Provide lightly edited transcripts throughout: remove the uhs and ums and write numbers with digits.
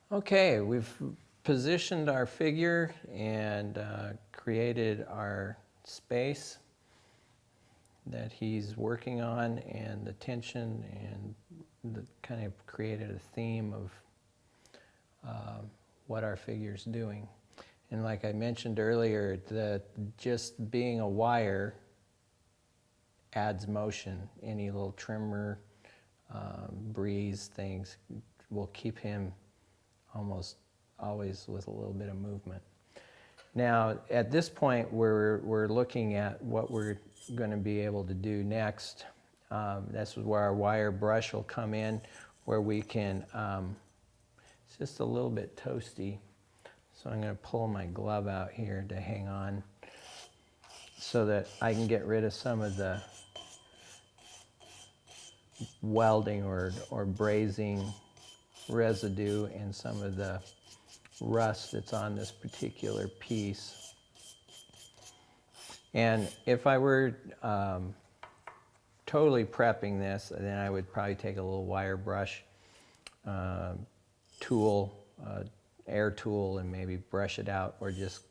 Okay, we've positioned our figure and created our space that he's working on and the tension, and kind of created a theme of what our figure's doing. And like I mentioned earlier, that just being a wire adds motion. Any little tremor, breeze, things will keep him almost always with a little bit of movement. Now, at this point, we're looking at what we're going to be able to do next. That's where our wire brush will come in, where we can, it's just a little bit toasty, so I'm going to pull my glove out here to hang on so that I can get rid of some of the welding or brazing residue and some of the rust that's on this particular piece. And if I were totally prepping this, then I would probably take a little wire brush tool, air tool, and maybe brush it out, or just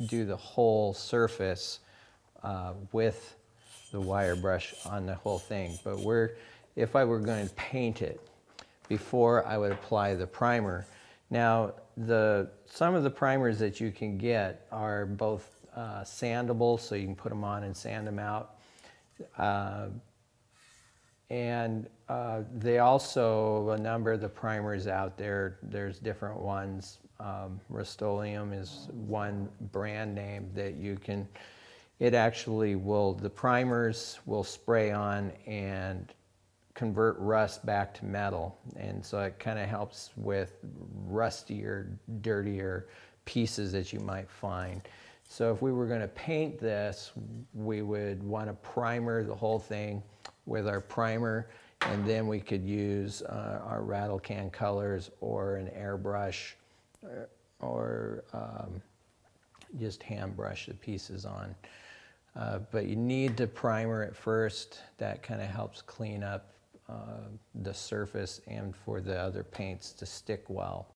do the whole surface with the wire brush on the whole thing. But if I were going to paint it, before I would apply the primer. Now, some of the primers that you can get are both sandable, so you can put them on and sand them out. They also, a number of the primers out there, there's different ones. Rust-Oleum is one brand name that you can, it actually will, the primers will spray on and convert rust back to metal, and so it kind of helps with rustier, dirtier pieces that you might find. So if we were going to paint this, we would want to primer the whole thing with our primer, and then we could use our rattle can colors or an airbrush, or just hand brush the pieces on. But you need to primer it first. That kind of helps clean up the surface and for the other paints to stick well.